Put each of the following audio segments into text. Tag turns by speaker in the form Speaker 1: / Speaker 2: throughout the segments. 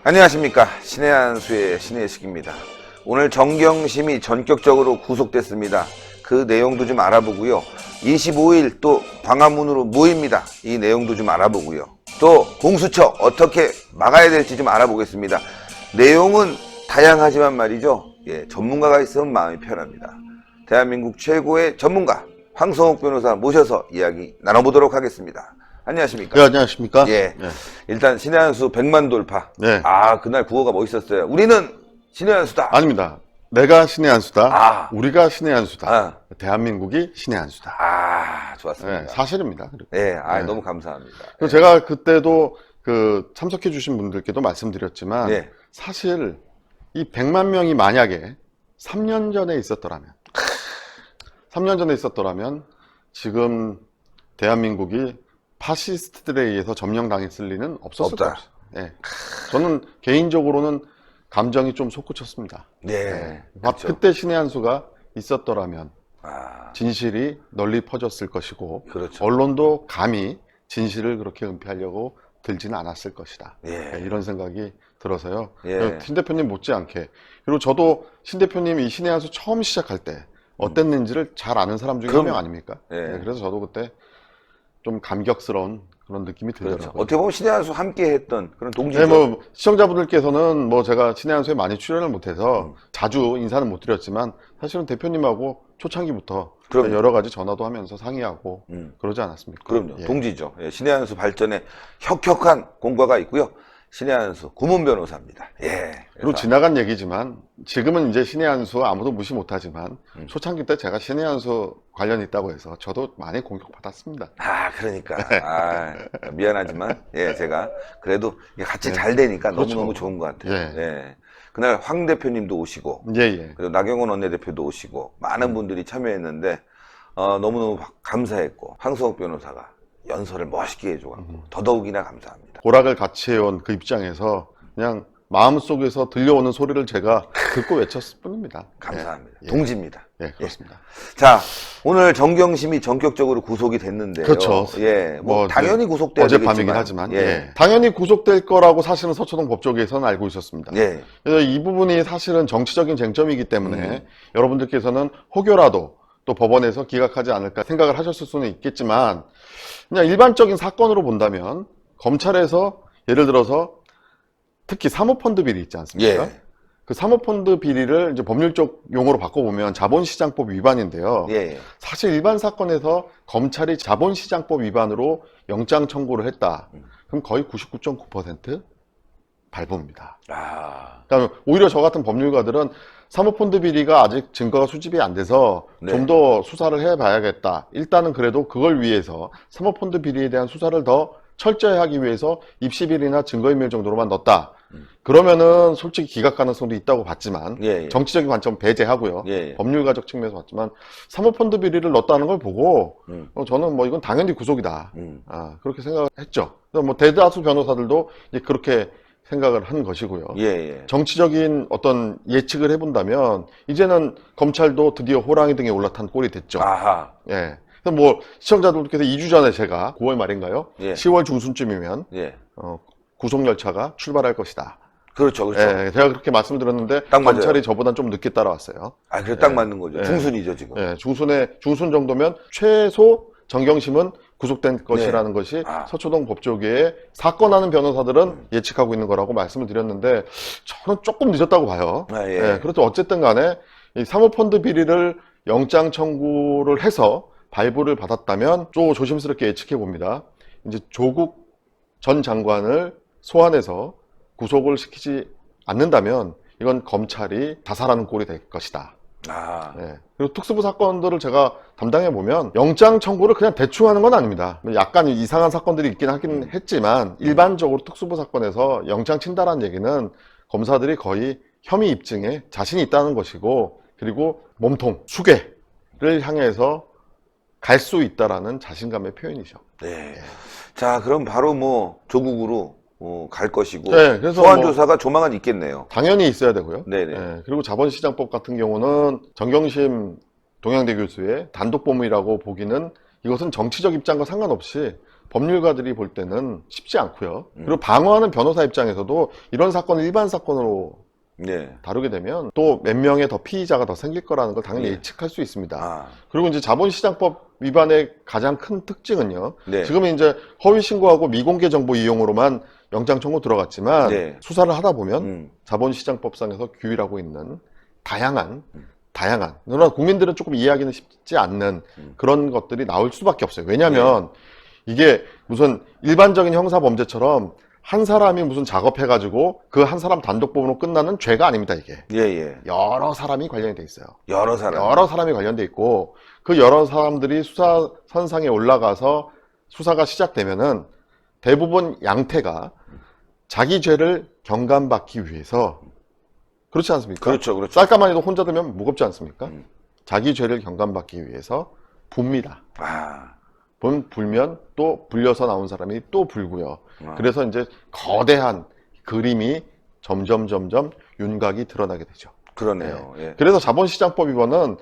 Speaker 1: 안녕하십니까. 신의 한수의 신의식입니다. 오늘 정경심이 전격적으로 구속됐습니다. 그 내용도 좀 알아보고요. 25일 또 광화문으로 모입니다. 이 내용도 좀 알아보고요. 또 공수처 어떻게 막아야 될지 좀 알아보겠습니다. 내용은 다양하지만 말이죠. 전문가가 있으면 마음이 편합니다. 대한민국 최고의 전문가 황성욱 변호사 모셔서 이야기 나눠보도록 하겠습니다. 안녕하십니까?
Speaker 2: 네, 안녕하십니까?
Speaker 1: 예.
Speaker 2: 네.
Speaker 1: 일단 신의 한수 100만 돌파.
Speaker 2: 네.
Speaker 1: 아, 그날 구호가 멋있었어요. 우리는 신의 한수다.
Speaker 2: 아닙니다. 내가 신의 한수다.
Speaker 1: 아.
Speaker 2: 우리가 신의 한수다.
Speaker 1: 아.
Speaker 2: 대한민국이 신의 한수다.
Speaker 1: 아, 좋았습니다.
Speaker 2: 네, 사실입니다.
Speaker 1: 네,
Speaker 2: 네.
Speaker 1: 너무 감사합니다.
Speaker 2: 그리고 제가 그때도 참석해 주신 분들께도 말씀드렸지만
Speaker 1: 네.
Speaker 2: 사실 이 100만 명이 만약에 3년 전에 있었더라면 3년 전에 있었더라면 지금 대한민국이 파시스트들에 의해서 점령당했을 리는 없었을
Speaker 1: 없다.
Speaker 2: 것이다. 네. 저는 개인적으로는 감정이 좀 솟구쳤습니다.
Speaker 1: 네. 그렇죠.
Speaker 2: 그때 신의 한수가 있었더라면
Speaker 1: 아,
Speaker 2: 진실이 널리 퍼졌을 것이고
Speaker 1: 그렇죠.
Speaker 2: 언론도 감히 진실을 그렇게 은폐하려고 들지는 않았을 것이다.
Speaker 1: 예.
Speaker 2: 이런 생각이 들어서요.
Speaker 1: 예.
Speaker 2: 신 대표님 못지않게 그리고 저도 신 대표님이 이 신의 한수 처음 시작할 때 어땠는지를 잘 아는 사람 중에 한 명 아닙니까?
Speaker 1: 예.
Speaker 2: 네, 그래서 저도 그때 좀 감격스러운 그런 느낌이 들더라고요.
Speaker 1: 그렇죠. 어떻게 보면 신의 한수 함께 했던 그런 동지죠.
Speaker 2: 네, 뭐 시청자분들께서는 뭐 제가 신의 한수에 많이 출연을 못해서 자주 인사는 못 드렸지만 사실은 대표님하고 초창기부터
Speaker 1: 그럼요.
Speaker 2: 여러 가지 전화도 하면서 상의하고 그러지 않았습니까?
Speaker 1: 그럼요.
Speaker 2: 예.
Speaker 1: 동지죠. 예, 신의 한수 발전에 혁혁한 공과가 있고요. 신의 한수 고문 변호사입니다. 예.
Speaker 2: 그리고 지나간 얘기지만 지금은 이제 신의 한수 아무도 무시 못하지만 초창기 때 제가 신의 한수 관련 있다고 해서 저도 많이 공격받았습니다.
Speaker 1: 아, 그러니까. 아, 미안하지만, 예, 제가. 그래도 이게 같이 잘 되니까
Speaker 2: 그렇죠.
Speaker 1: 너무너무 좋은 것 같아요.
Speaker 2: 예.
Speaker 1: 예. 그날 황 대표님도 오시고,
Speaker 2: 예.
Speaker 1: 그리고 나경원 원내대표도 오시고, 많은 분들이 참여했는데, 너무너무 감사했고, 황성욱 변호사가 연설을 멋있게 해줘가지고, 더더욱이나 감사합니다.
Speaker 2: 고락을 같이 해온 그 입장에서 그냥 마음속에서 들려오는 소리를 제가 듣고 외쳤을 뿐입니다.
Speaker 1: 감사합니다.
Speaker 2: 예.
Speaker 1: 동지입니다.
Speaker 2: 예, 그렇습니다.
Speaker 1: 자, 오늘 정경심이 전격적으로 구속이 됐는데요.
Speaker 2: 그렇죠.
Speaker 1: 예, 뭐 당연히 구속돼야
Speaker 2: 어젯밤이긴
Speaker 1: 되겠지만,
Speaker 2: 하지만
Speaker 1: 예.
Speaker 2: 당연히 구속될 거라고 사실은 서초동 법조계에서는 알고 있었습니다.
Speaker 1: 예.
Speaker 2: 그래서 이 부분이 사실은 정치적인 쟁점이기 때문에 여러분들께서는 혹여라도 또 법원에서 기각하지 않을까 생각을 하셨을 수는 있겠지만 그냥 일반적인 사건으로 본다면 검찰에서 예를 들어서 특히 사모펀드 비리 있지 않습니까?
Speaker 1: 예.
Speaker 2: 그 사모펀드 비리를 이제 법률적 용어로 바꿔보면 자본시장법 위반인데요.
Speaker 1: 예.
Speaker 2: 사실 일반 사건에서 검찰이 자본시장법 위반으로 영장 청구를 했다. 그럼 거의 99.9% 발부입니다.
Speaker 1: 아.
Speaker 2: 그러니까 오히려 저 같은 법률가들은 사모펀드 비리가 아직 증거가 수집이 안 돼서
Speaker 1: 네.
Speaker 2: 좀 더 수사를 해봐야겠다. 일단은 그래도 그걸 위해서 사모펀드 비리에 대한 수사를 더 철저히 하기 위해서 입시비리나 증거인멸 정도로만 넣었다. 그러면은 솔직히 기각 가능성도 있다고 봤지만
Speaker 1: 예.
Speaker 2: 정치적인 관점 배제하고요.
Speaker 1: 예.
Speaker 2: 법률가적 측면에서 봤지만 사모펀드 비리를 넣었다는 걸 보고 저는 뭐 이건 당연히 구속이다. 그렇게 생각을 했죠. 그래서 뭐 대다수 변호사들도 이제 그렇게 생각을 한 것이고요.
Speaker 1: 예.
Speaker 2: 정치적인 어떤 예측을 해본다면 이제는 검찰도 드디어 호랑이 등에 올라탄 꼴이 됐죠.
Speaker 1: 아하.
Speaker 2: 예. 그래서 뭐 시청자들께서 2주 전에 제가 9월 말인가요?
Speaker 1: 예.
Speaker 2: 10월 중순쯤이면
Speaker 1: 예.
Speaker 2: 구속열차가 출발할 것이다.
Speaker 1: 그렇죠.
Speaker 2: 예, 제가 그렇게 말씀드렸는데
Speaker 1: 딱 맞아요.
Speaker 2: 검찰이 저보단 좀 늦게 따라왔어요.
Speaker 1: 아, 그래 딱 맞는 거죠.
Speaker 2: 예.
Speaker 1: 중순이죠, 지금.
Speaker 2: 예, 중순 정도면 최소 정경심은 구속된 것이라는 것이
Speaker 1: 아.
Speaker 2: 서초동 법조계에 사건하는 변호사들은 예측하고 있는 거라고 말씀을 드렸는데 저는 조금 늦었다고 봐요.
Speaker 1: 아, 예.
Speaker 2: 그래도 어쨌든 간에 이 사모펀드 비리를 영장 청구를 해서 발부를 받았다면 좀 조심스럽게 예측해 봅니다. 이제 조국 전 장관을 소환해서 구속을 시키지 않는다면 이건 검찰이 자살하는 꼴이 될 것이다.
Speaker 1: 아.
Speaker 2: 예. 그리고 특수부 사건들을 제가 담당해 보면 영장 청구를 그냥 대충 하는 건 아닙니다. 약간 이상한 사건들이 있긴 하긴 했지만 일반적으로 특수부 사건에서 영장 친다라는 얘기는 검사들이 거의 혐의 입증에 자신이 있다는 것이고 그리고 몸통, 수괴를 향해서 갈 수 있다라는 자신감의 표현이죠.
Speaker 1: 네. 자, 그럼 바로 뭐 조국으로 갈 것이고
Speaker 2: 네, 그래서
Speaker 1: 소환
Speaker 2: 뭐
Speaker 1: 조사가 조만간 있겠네요.
Speaker 2: 당연히 있어야 되고요.
Speaker 1: 네네.
Speaker 2: 예, 그리고 자본시장법 같은 경우는 정경심 동양대 교수의 단독 법무이라고 보기는 이것은 정치적 입장과 상관없이 법률가들이 볼 때는 쉽지 않고요. 그리고 방어하는 변호사 입장에서도 이런 사건을 일반 사건으로
Speaker 1: 네.
Speaker 2: 다루게 되면 또 몇 명의 더 피의자가 더 생길 거라는 걸 당연히
Speaker 1: 네.
Speaker 2: 예측할 수 있습니다.
Speaker 1: 아,
Speaker 2: 그리고 이제 자본시장법 위반의 가장 큰 특징은요.
Speaker 1: 네.
Speaker 2: 지금은 이제 허위 신고하고 미공개 정보 이용으로만 영장 청구 들어갔지만
Speaker 1: 네.
Speaker 2: 수사를 하다 보면
Speaker 1: 음,
Speaker 2: 자본시장법상에서 규율하고 있는 다양한 그러나 국민들은 조금 이해하기는 쉽지 않는 그런 것들이 나올 수밖에 없어요. 왜냐하면 이게 무슨 일반적인 형사 범죄처럼 한 사람이 무슨 작업해가지고 그 한 사람 단독범으로 끝나는 죄가 아닙니다. 이게
Speaker 1: 예, 예.
Speaker 2: 여러 사람이 관련이 돼 있어요.
Speaker 1: 여러 사람.
Speaker 2: 여러 사람이 관련돼 있고 그 여러 사람들이 수사 선상에 올라가서 수사가 시작되면은 대부분 양태가 자기 죄를 경감받기 위해서 그렇지 않습니까?
Speaker 1: 그렇죠, 그렇죠.
Speaker 2: 쌀가마니도 혼자 되면 무겁지 않습니까? 자기 죄를 경감받기 위해서 붑니다.
Speaker 1: 아,
Speaker 2: 불면 또 불려서 나온 사람이 또 불고요.
Speaker 1: 아.
Speaker 2: 그래서 이제 거대한 그림이 점점 윤곽이 드러나게 되죠.
Speaker 1: 그러네요. 예.
Speaker 2: 그래서 자본시장법 위반은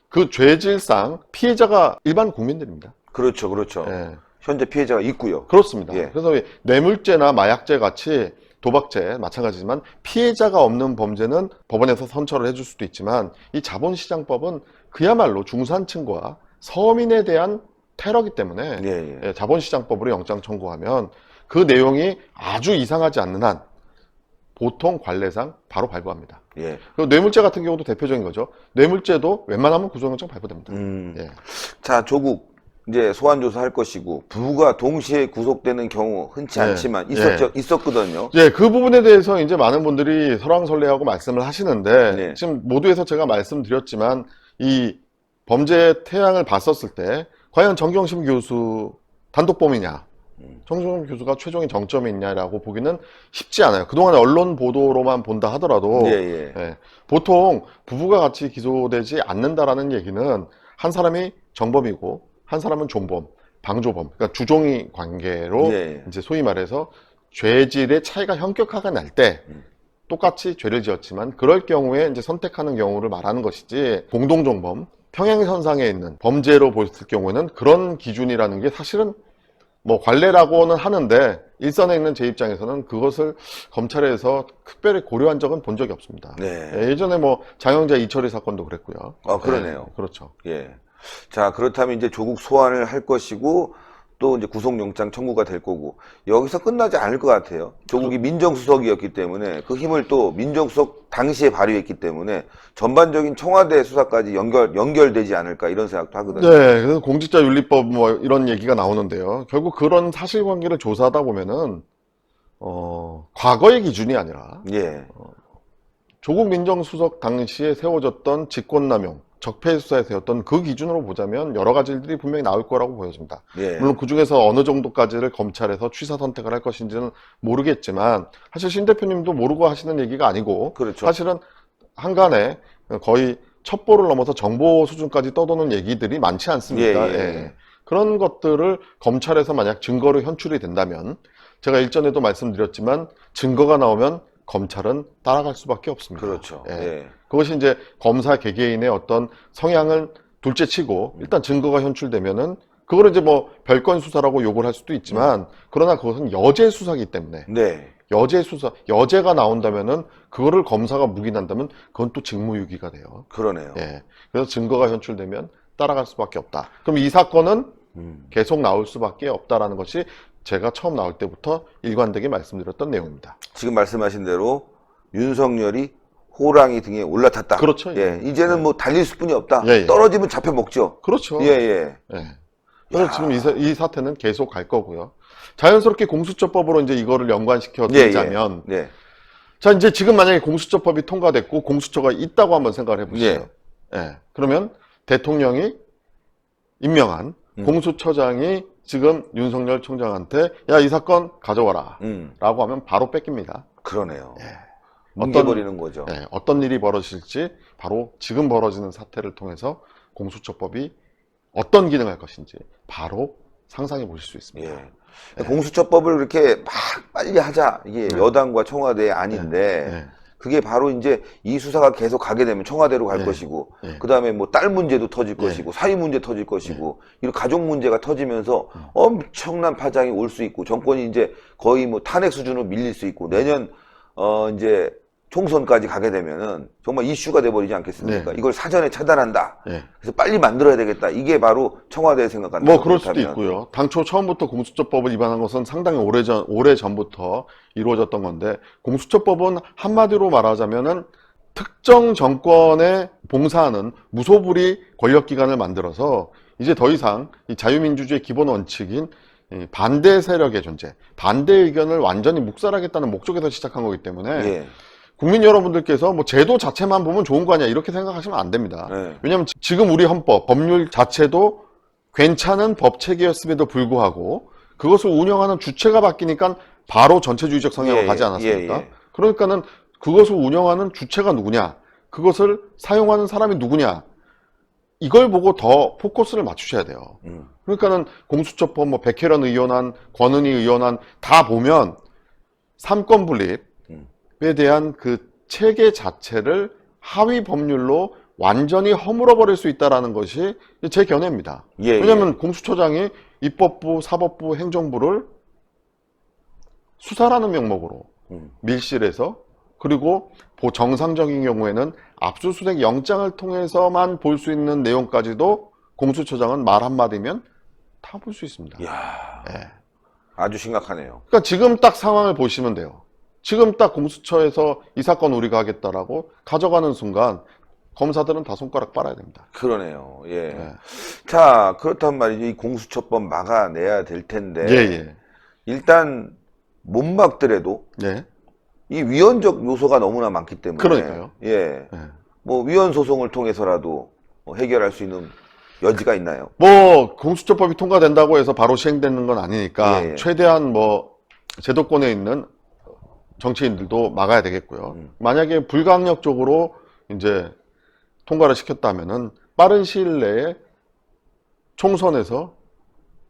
Speaker 2: 그 죄질상 피해자가 일반 국민들입니다.
Speaker 1: 그렇죠, 그렇죠.
Speaker 2: 예.
Speaker 1: 현재 피해자가 있고요.
Speaker 2: 그렇습니다.
Speaker 1: 예.
Speaker 2: 그래서 뇌물죄나 마약죄 같이 도박죄 마찬가지지만 피해자가 없는 범죄는 법원에서 선처를 해줄 수도 있지만 이 자본시장법은 그야말로 중산층과 서민에 대한 테러기 때문에
Speaker 1: 예, 예.
Speaker 2: 자본시장법으로 영장 청구하면 그 내용이 아주 이상하지 않는 한 보통 관례상 바로 발부합니다.
Speaker 1: 예.
Speaker 2: 그리고 뇌물죄 같은 경우도 대표적인 거죠. 뇌물죄도 웬만하면 구속영장 발부됩니다. 예.
Speaker 1: 자, 조국 이제 소환 조사할 것이고 부부가 동시에 구속되는 경우 흔치
Speaker 2: 네.
Speaker 1: 않지만
Speaker 2: 네.
Speaker 1: 있었거든요.
Speaker 2: 예, 그 부분에 대해서 이제 많은 분들이 설왕설래하고 말씀을 하시는데
Speaker 1: 네.
Speaker 2: 지금 모두에서 제가 말씀드렸지만 이 범죄 태양을 봤었을 때 과연 정경심 교수 단독범이냐, 정경심 교수가 최종의 정점이 있냐라고 보기는 쉽지 않아요. 그동안 언론 보도로만 본다 하더라도
Speaker 1: 예, 예.
Speaker 2: 보통 부부가 같이 기소되지 않는다라는 얘기는 한 사람이 정범이고 한 사람은 종범, 방조범, 그러니까 주종이 관계로
Speaker 1: 예.
Speaker 2: 이제 소위 말해서 죄질의 차이가 현격하게 날 때 똑같이 죄를 지었지만 그럴 경우에 이제 선택하는 경우를 말하는 것이지 공동종범, 평행선상에 있는 범죄로 보였을 경우에는 그런 기준이라는 게 사실은 뭐 관례라고는 하는데 일선에 있는 제 입장에서는 그것을 검찰에서 특별히 고려한 적은 본 적이 없습니다.
Speaker 1: 네.
Speaker 2: 예전에 뭐 장영자 이철희 사건도 그랬고요.
Speaker 1: 아, 그러네요.
Speaker 2: 그렇죠.
Speaker 1: 예. 자, 그렇다면 이제 조국 소환을 할 것이고 또 이제 구속영장 청구가 될 거고 여기서 끝나지 않을 것 같아요. 조국이 민정수석이었기 때문에 그 힘을 또 민정수석 당시에 발휘했기 때문에 전반적인 청와대 수사까지 연결되지 않을까 이런 생각도 하거든요.
Speaker 2: 네, 그래서 공직자윤리법 뭐 이런 얘기가 나오는데요. 결국 그런 사실관계를 조사하다 보면은 과거의 기준이 아니라
Speaker 1: 예.
Speaker 2: 조국 민정수석 당시에 세워졌던 직권남용, 적폐 수사에 세웠던 그 기준으로 보자면 여러 가지 일들이 분명히 나올 거라고 보여집니다.
Speaker 1: 예.
Speaker 2: 물론 그 중에서 어느 정도까지를 검찰에서 취사 선택을 할 것인지는 모르겠지만 사실 신 대표님도 모르고 하시는 얘기가 아니고
Speaker 1: 그렇죠.
Speaker 2: 사실은 한간에 거의 첩보를 넘어서 정보 수준까지 떠도는 얘기들이 많지 않습니까?
Speaker 1: 예, 예.
Speaker 2: 예. 그런 것들을 검찰에서 만약 증거로 현출이 된다면 제가 일전에도 말씀드렸지만 증거가 나오면 검찰은 따라갈 수밖에 없습니다.
Speaker 1: 그렇죠.
Speaker 2: 예.
Speaker 1: 예.
Speaker 2: 그것이 이제 검사 개개인의 어떤 성향을 둘째치고 일단 증거가 현출되면은 그거를 이제 뭐 별건 수사라고 욕을 할 수도 있지만 그러나 그것은 여죄 수사이기 때문에
Speaker 1: 네.
Speaker 2: 여죄 수사, 여죄가 나온다면은 그거를 검사가 묵인한다면 그건 또 직무유기가 돼요.
Speaker 1: 그러네요.
Speaker 2: 예. 그래서 증거가 현출되면 따라갈 수밖에 없다. 그럼 이 사건은 계속 나올 수밖에 없다라는 것이 제가 처음 나올 때부터 일관되게 말씀드렸던 내용입니다.
Speaker 1: 지금 말씀하신 대로 윤석열이 호랑이 등에 올라탔다.
Speaker 2: 그렇죠.
Speaker 1: 예. 이제는 뭐 달릴 수뿐이 없다.
Speaker 2: 예, 예.
Speaker 1: 떨어지면 잡혀 먹죠.
Speaker 2: 그렇죠.
Speaker 1: 예, 예.
Speaker 2: 예. 그래서 지금 이 사태는 계속 갈 거고요. 자연스럽게 공수처법으로 이제 이거를 연관시켜 드리자면,
Speaker 1: 예.
Speaker 2: 자, 이제 지금 만약에 공수처법이 통과됐고 공수처가 있다고 한번 생각을 해보시죠.
Speaker 1: 예.
Speaker 2: 그러면 대통령이 임명한 공수처장이 지금 윤석열 총장한테 야, 이 사건 가져와라. 라고 하면 바로 뺏깁니다.
Speaker 1: 그러네요.
Speaker 2: 예.
Speaker 1: 뭉개버리는 거죠.
Speaker 2: 어떤 일이 벌어질지 바로 지금 벌어지는 사태를 통해서 공수처법이 어떤 기능을 할 것인지 바로 상상해 보실 수 있습니다.
Speaker 1: 예. 공수처법을 이렇게 막 빨리 하자. 이게 여당과 청와대 아닌데 그게 바로 이제 이 수사가 계속 가게 되면 청와대로 갈
Speaker 2: 예.
Speaker 1: 것이고,
Speaker 2: 예.
Speaker 1: 그 다음에 뭐 딸 문제도 터질
Speaker 2: 예.
Speaker 1: 것이고, 사위 문제 터질 것이고, 이런 가족 문제가 터지면서 엄청난 파장이 올 수 있고, 정권이 이제 거의 뭐 탄핵 수준으로 밀릴 수 있고, 내년, 이제 총선까지 가게 되면은 정말 이슈가 돼버리지 않겠습니까?
Speaker 2: 네.
Speaker 1: 이걸 사전에 차단한다.
Speaker 2: 예.
Speaker 1: 그래서 빨리 만들어야 되겠다. 이게 바로 청와대의 생각하는
Speaker 2: 뭐
Speaker 1: 거죠.
Speaker 2: 그럴 수도
Speaker 1: 그렇다면.
Speaker 2: 있고요. 당초 처음부터 공수처법을 위반한 것은 상당히 오래 전부터 이루어졌던 건데, 공수처법은 한마디로 말하자면은 특정 정권에 봉사하는 무소불위 권력기관을 만들어서 이제 더 이상 이 자유민주주의의 기본 원칙인 이 반대 세력의 존재, 반대 의견을 완전히 묵살하겠다는 목적에서 시작한 거기 때문에
Speaker 1: 예.
Speaker 2: 국민 여러분들께서 뭐 제도 자체만 보면 좋은 거 아니야 이렇게 생각하시면 안 됩니다.
Speaker 1: 네.
Speaker 2: 왜냐하면 지금 우리 헌법, 법률 자체도 괜찮은 법 체계였음에도 불구하고 그것을 운영하는 주체가 바뀌니까 바로 전체주의적 성향으로
Speaker 1: 예,
Speaker 2: 가지
Speaker 1: 예,
Speaker 2: 않았습니까?
Speaker 1: 예, 예.
Speaker 2: 그러니까는 그것을 운영하는 주체가 누구냐, 그것을 사용하는 사람이 누구냐, 이걸 보고 더 포커스를 맞추셔야 돼요. 그러니까는 공수처법, 뭐 백혜련 의원안, 권은희 의원안 다 보면 삼권 분립 에 대한 그 체계 자체를 하위 법률로 완전히 허물어 버릴 수 있다라는 것이 제 견해입니다.
Speaker 1: 예,
Speaker 2: 왜냐하면 공수처장이 입법부, 사법부, 행정부를 수사라는 명목으로 밀실해서, 그리고 정상적인 경우에는 압수수색 영장을 통해서만 볼 수 있는 내용까지도 공수처장은 말 한마디면 다 볼 수 있습니다.
Speaker 1: 이야,
Speaker 2: 예.
Speaker 1: 아주 심각하네요.
Speaker 2: 그러니까 지금 딱 상황을 보시면 돼요. 지금 딱 공수처에서 이 사건 우리가 하겠다라고 가져가는 순간 검사들은 다 손가락 빨아야 됩니다.
Speaker 1: 그러네요. 예.
Speaker 2: 네.
Speaker 1: 자, 그렇단 말이죠. 이 공수처법 막아내야 될 텐데.
Speaker 2: 예.
Speaker 1: 일단 못 막더라도
Speaker 2: 예.
Speaker 1: 이 위헌적 요소가 너무나 많기 때문에.
Speaker 2: 그러니까요.
Speaker 1: 예.
Speaker 2: 예.
Speaker 1: 뭐 위헌 소송을 통해서라도 뭐 해결할 수 있는 여지가 있나요?
Speaker 2: 뭐 공수처법이 통과된다고 해서 바로 시행되는 건 아니니까
Speaker 1: 예.
Speaker 2: 최대한 뭐 제도권에 있는 정치인들도 막아야 되겠고요. 만약에 불가항력적으로 이제 통과를 시켰다면은 빠른 시일 내에 총선에서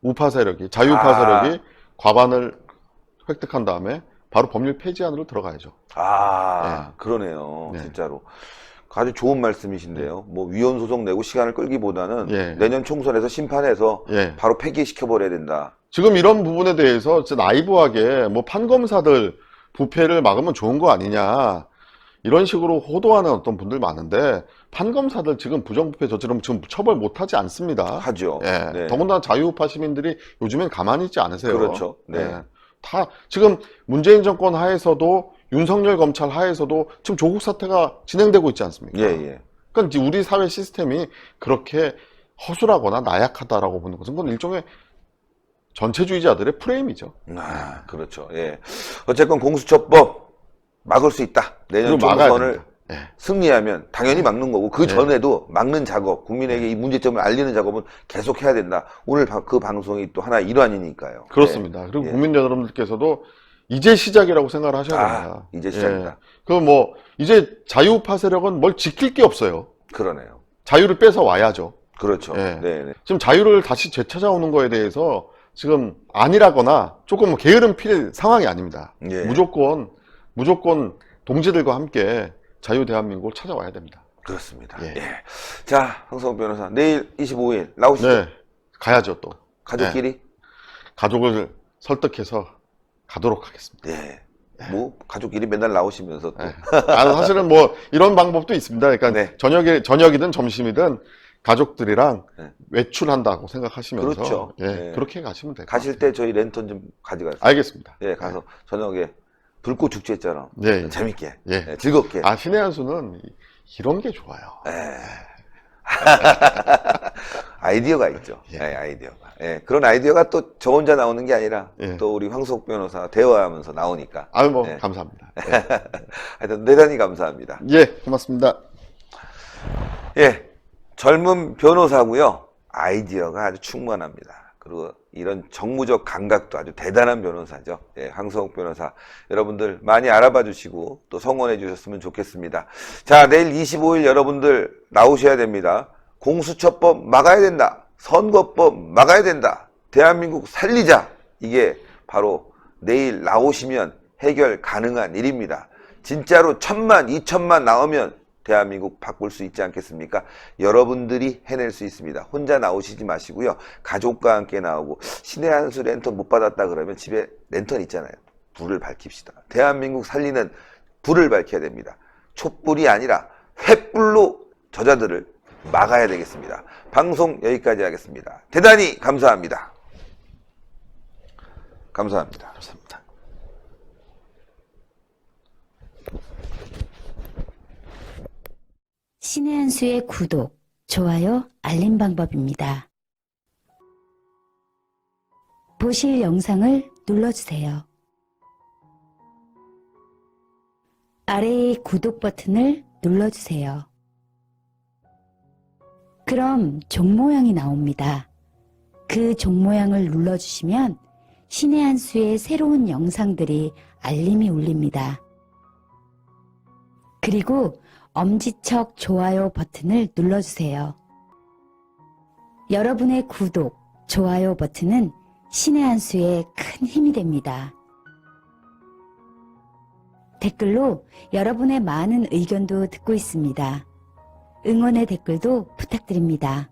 Speaker 2: 우파 세력이, 자유우파 세력이 과반을 획득한 다음에 바로 법률 폐지안으로 들어가야죠.
Speaker 1: 그러네요.
Speaker 2: 네.
Speaker 1: 진짜로. 아주 좋은 말씀이신데요. 뭐 위헌 소송 내고 시간을 끌기보다는
Speaker 2: 예.
Speaker 1: 내년 총선에서 심판해서
Speaker 2: 예.
Speaker 1: 바로 폐기시켜버려야 된다.
Speaker 2: 지금 이런 부분에 대해서 진짜 나이브하게 뭐 판검사들 부패를 막으면 좋은 거 아니냐, 이런 식으로 호도하는 어떤 분들 많은데, 판검사들 지금 부정부패 저지르면 지금 처벌 못하지 않습니다.
Speaker 1: 하죠.
Speaker 2: 예.
Speaker 1: 네.
Speaker 2: 더군다나 자유우파 시민들이 요즘엔 가만히 있지 않으세요.
Speaker 1: 그렇죠. 네.
Speaker 2: 예. 다 지금 문재인 정권 하에서도 윤석열 검찰 하에서도 지금 조국 사태가 진행되고 있지 않습니까?
Speaker 1: 예.
Speaker 2: 그러니까 이제 우리 사회 시스템이 그렇게 허술하거나 나약하다라고 보는 것은 그건 일종의 전체주의자들의 프레임이죠.
Speaker 1: 그렇죠. 예. 어쨌건 공수처법 막을 수 있다. 내년
Speaker 2: 그리고 막아야
Speaker 1: 총선을
Speaker 2: 됩니다. 예.
Speaker 1: 승리하면 당연히 막는 거고, 그
Speaker 2: 네.
Speaker 1: 전에도 막는 작업, 국민에게 이 문제점을 알리는 작업은 계속 해야 된다. 오늘 그 방송이 또 하나 일환이니까요.
Speaker 2: 그렇습니다. 그리고
Speaker 1: 예.
Speaker 2: 국민 여러분들께서도 이제 시작이라고 생각을 하셔야 됩니다.
Speaker 1: 이제 시작이다.
Speaker 2: 그럼 뭐 이제 자유우파 세력은 뭘 지킬 게 없어요.
Speaker 1: 그러네요.
Speaker 2: 자유를 뺏어 와야죠.
Speaker 1: 그렇죠.
Speaker 2: 예.
Speaker 1: 네.
Speaker 2: 지금 자유를 다시 되찾아오는 거에 대해서 지금 아니라거나 조금 뭐 게으름 필 상황이 아닙니다.
Speaker 1: 예.
Speaker 2: 무조건 동지들과 함께 자유 대한민국을 찾아와야 됩니다.
Speaker 1: 그렇습니다.
Speaker 2: 예.
Speaker 1: 예. 자, 황성욱 변호사, 내일 25일 나오시죠?
Speaker 2: 네, 가야죠 또.
Speaker 1: 가족끼리?
Speaker 2: 네. 가족을 설득해서 가도록 하겠습니다.
Speaker 1: 예. 뭐 가족끼리 맨날 나오시면서 또.
Speaker 2: 네. 사실은 뭐 이런 방법도 있습니다. 그러니까
Speaker 1: 네.
Speaker 2: 저녁이든 점심이든 가족들이랑
Speaker 1: 네.
Speaker 2: 외출한다고 생각하시면서
Speaker 1: 그렇죠.
Speaker 2: 예,
Speaker 1: 네.
Speaker 2: 그렇게 가시면 될 것
Speaker 1: 가실
Speaker 2: 같아요.
Speaker 1: 때 저희 랜턴 좀 가져가세요.
Speaker 2: 알겠습니다.
Speaker 1: 예, 가서 저녁에 불꽃 축제처럼
Speaker 2: 예.
Speaker 1: 재밌게,
Speaker 2: 예.
Speaker 1: 예, 즐겁게.
Speaker 2: 신의 한 수는 이런 게 좋아요.
Speaker 1: 아이디어가 있죠.
Speaker 2: 예.
Speaker 1: 예, 아이디어가. 예, 그런 아이디어가 또 저 혼자 나오는 게 아니라
Speaker 2: 예.
Speaker 1: 또 우리 황석 변호사 대화하면서 나오니까. 예.
Speaker 2: 감사합니다.
Speaker 1: 하여튼 대단히 감사합니다.
Speaker 2: 예, 고맙습니다.
Speaker 1: 예, 젊은 변호사고요. 아이디어가 아주 충만합니다. 그리고 이런 정무적 감각도 아주 대단한 변호사죠. 예, 황성욱 변호사. 여러분들 많이 알아봐 주시고 또 성원해 주셨으면 좋겠습니다. 자, 내일 25일 여러분들 나오셔야 됩니다. 공수처법 막아야 된다. 선거법 막아야 된다. 대한민국 살리자. 이게 바로 내일 나오시면 해결 가능한 일입니다. 진짜로 1000만, 2000만 나오면 대한민국 바꿀 수 있지 않겠습니까? 여러분들이 해낼 수 있습니다. 혼자 나오시지 마시고요. 가족과 함께 나오고 신의 한 수 랜턴 못 받았다 그러면 집에 랜턴 있잖아요. 불을 밝힙시다. 대한민국 살리는 불을 밝혀야 됩니다. 촛불이 아니라 횃불로 저자들을 막아야 되겠습니다. 방송 여기까지 하겠습니다. 대단히 감사합니다. 감사합니다.
Speaker 2: 감사합니다.
Speaker 3: 신의 한 수의 구독, 좋아요, 알림 방법입니다. 보실 영상을 눌러주세요. 아래의 구독 버튼을 눌러주세요. 그럼 종 모양이 나옵니다. 그 종 모양을 눌러주시면 신의 한 수의 새로운 영상들이 알림이 울립니다. 그리고 엄지척 좋아요 버튼을 눌러주세요. 여러분의 구독, 좋아요 버튼은 신의 한 수에 큰 힘이 됩니다. 댓글로 여러분의 많은 의견도 듣고 있습니다. 응원의 댓글도 부탁드립니다.